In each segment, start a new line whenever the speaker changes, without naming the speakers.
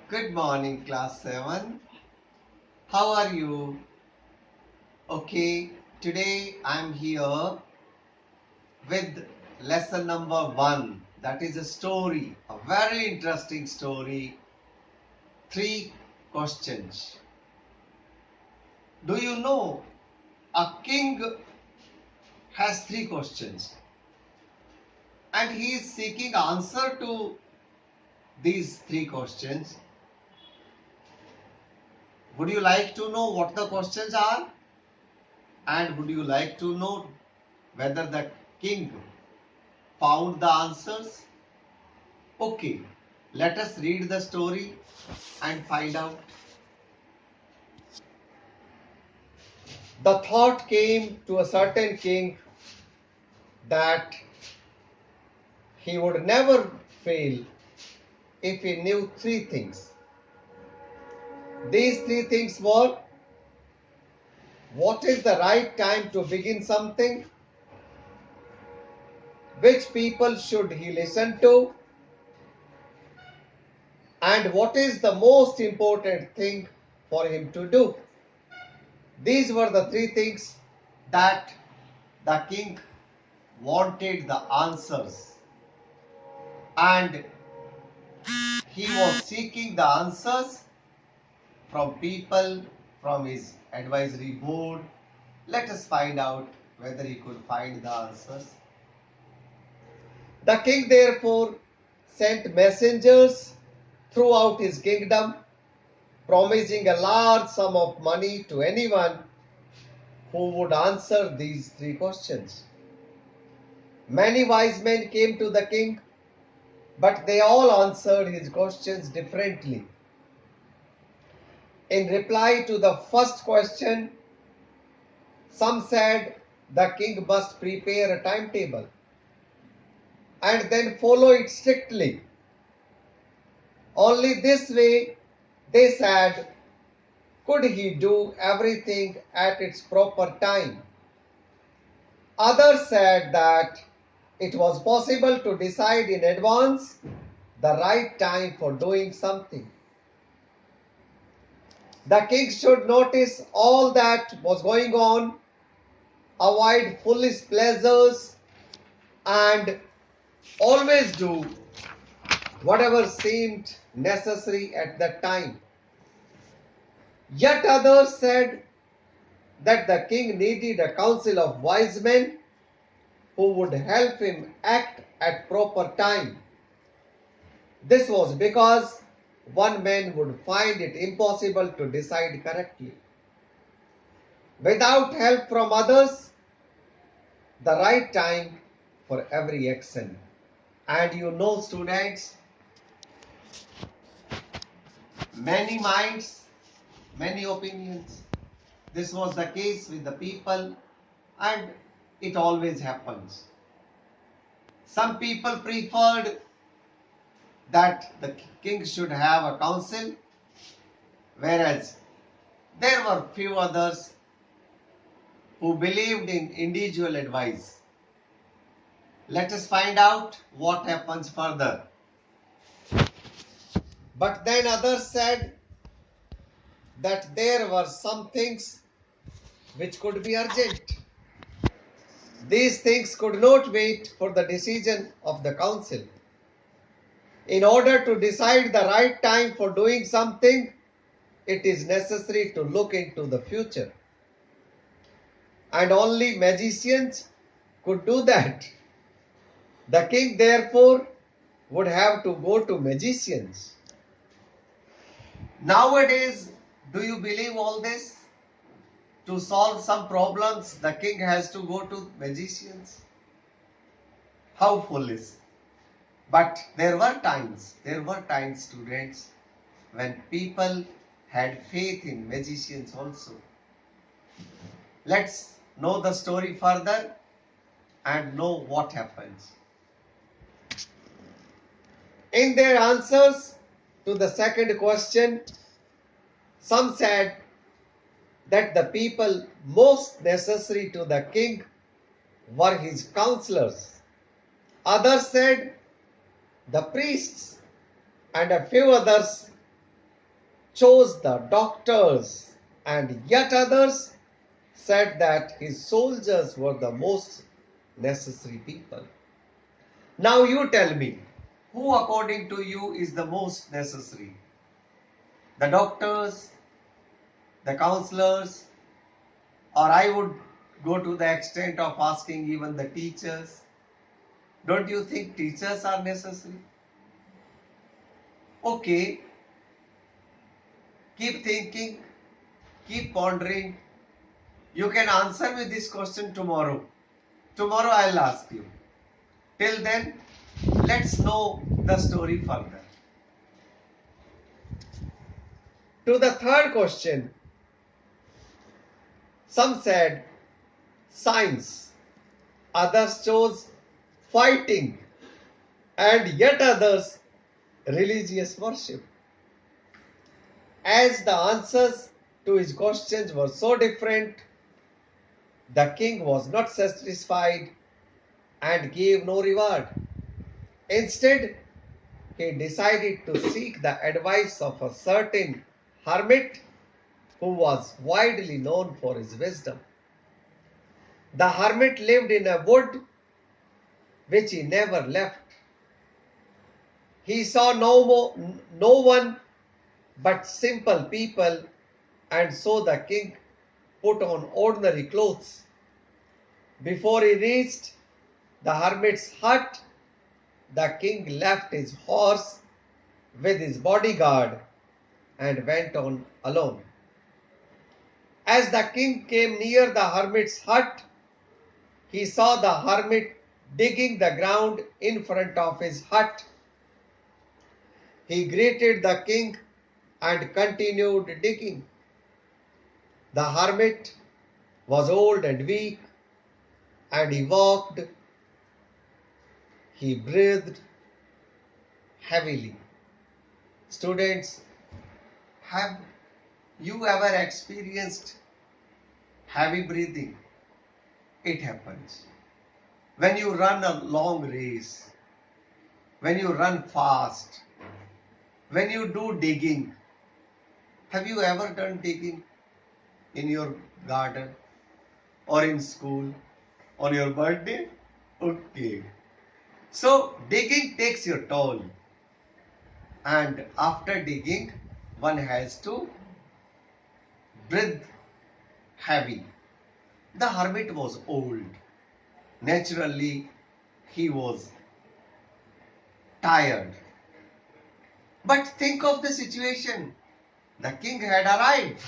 Good morning, class 7. How are you? Okay, today I'm here with lesson number 1. That is a story, a very interesting story. 3 questions. Do you know a king has 3 questions and he is seeking answer to these 3 questions. Would you like to know what the questions are? And would you like to know whether the king found the answers? Okay, let us read the story and find out. The thought came to a certain king that he would never fail if he knew 3 things. These 3 things were: what is the right time to begin something, which people should he listen to, and what is the most important thing for him to do. These were the 3 things that the king wanted the answers, and he was seeking the answers from people, from his advisory board. Let us find out whether he could find the answers. The king therefore sent messengers throughout his kingdom, promising a large sum of money to anyone who would answer these 3 questions. Many wise men came to the king, but they all answered his questions differently. In reply to the first question, some said the king must prepare a timetable and then follow it strictly. Only this way, they said, could he do everything at its proper time. Others said that it was possible to decide in advance the right time for doing something. The king should notice all that was going on, avoid foolish pleasures, and always do whatever seemed necessary at that time. Yet others said that the king needed a council of wise men who would help him act at proper time. This was because one man would find it impossible to decide correctly. Without help from others, the right time for every action. And you know, students, many minds, many opinions. This was the case with the people, and it always happens. Some people preferred that the king should have a council, whereas there were few others who believed in individual advice. Let us find out what happens further. But then others said that there were some things which could be urgent. These things could not wait for the decision of the council. In order to decide the right time for doing something, it is necessary to look into the future. And only magicians could do that. The king, therefore, would have to go to magicians. Nowadays, do you believe all this? To solve some problems, the king has to go to magicians. How foolish. But there were times, students, when people had faith in magicians also. Let's know the story further and know what happens. In their answers to the second question, some said that the people most necessary to the king were his counselors. Others said the priests, and a few others chose the doctors, and yet others said that his soldiers were the most necessary people. Now you tell me, who according to you is the most necessary? The doctors, the counselors, or I would go to the extent of asking even the teachers. Don't you think teachers are necessary? Okay, keep thinking, keep pondering. You can answer me this question tomorrow. Tomorrow I'll ask you. Till then, let's know the story further. To the third question, some said science, others chose fighting, and yet others religious worship. As the answers to his questions were so different, the king was not satisfied and gave no reward. Instead, he decided to seek the advice of a certain hermit who was widely known for his wisdom. The hermit lived in a wood which he never left. He saw no one but simple people, and so the king put on ordinary clothes. Before he reached the hermit's hut, the king left his horse with his bodyguard and went on alone. As the king came near the hermit's hut, he saw the hermit digging the ground in front of his hut. He greeted the king and continued digging. The hermit was old and weak, and he walked, he breathed heavily. Students, have you ever experienced heavy breathing? It happens. When you run a long race, when you run fast, when you do digging. Have you ever done digging in your garden or in school on your birthday? Okay. So digging takes your toll, and after digging one has to breathe heavy. The hermit was old. Naturally, he was tired. But think of the situation. The king had arrived.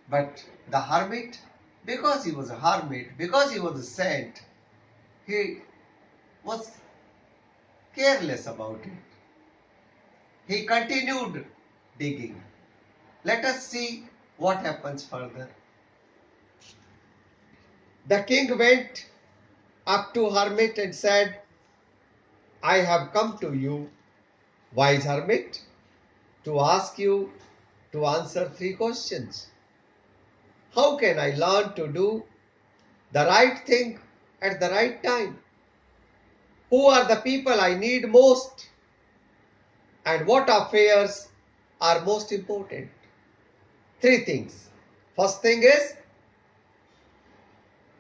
But the hermit, because he was a hermit, because he was a saint, he was careless about it. He continued digging. Let us see what happens further. The king went up to hermit and said, I have come to you, wise hermit, to ask you to answer 3 questions. How can I learn to do the right thing at the right time? Who are the people I need most? And what affairs are most important? 3 things. First thing is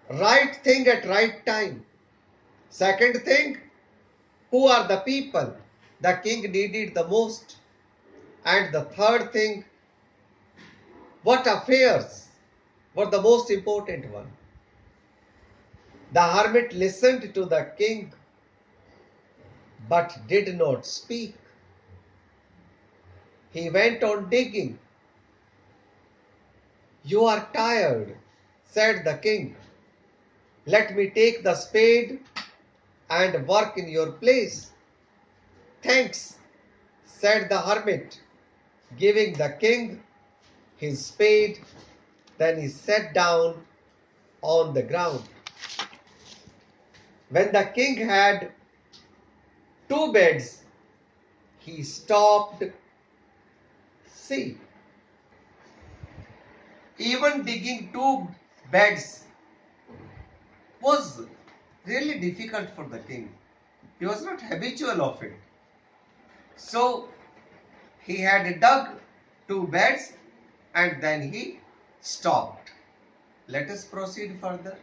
right thing at right time. Second thing, who are the people the king needed the most? And the third thing, what affairs were the most important one? The hermit listened to the king but did not speak. He went on digging. You are tired, said the king. Let me take the spade and work in your place. Thanks, said the hermit, giving the king his spade. Then he sat down on the ground. When the king had 2 beds, he stopped. See, even digging 2 beds was really difficult for the king. He was not habitual of it. So he had dug 2 beds and then he stopped. Let us proceed further.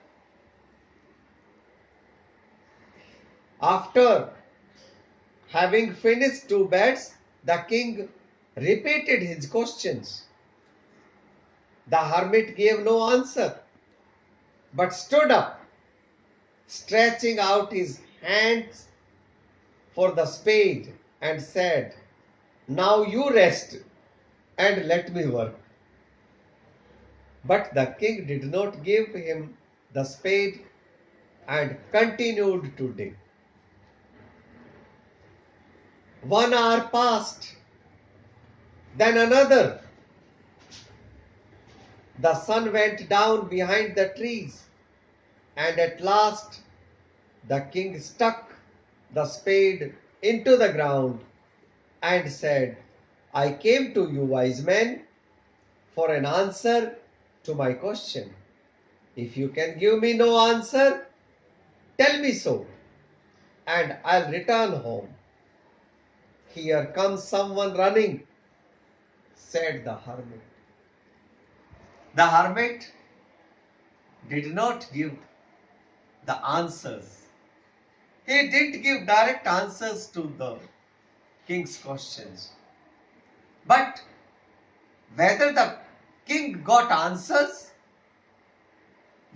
After having finished 2 beds, the king repeated his questions. The hermit gave no answer, but stood up, stretching out his hands for the spade, and said, "Now you rest and let me work." But the king did not give him the spade and continued to dig. 1 hour passed, then another. The sun went down behind the trees, and at last the king stuck the spade into the ground and said, "I came to you, wise men, for an answer to my question. If you can give me no answer, tell me so, and I'll return home." "Here comes someone running," said the hermit. The hermit did not give the answers. He didn't give direct answers to the king's questions. But whether the king got answers,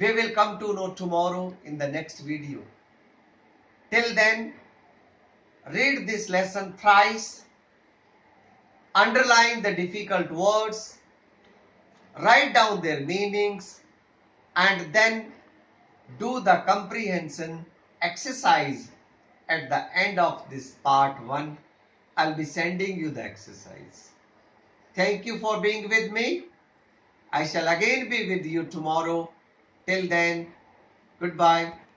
we will come to know tomorrow in the next video. Till then, read this lesson thrice, underline the difficult words, write down their meanings, and then do the comprehension exercise at the end of this part 1. I'll be sending you the exercise. Thank you for being with me. I shall again be with you tomorrow. Till then, goodbye.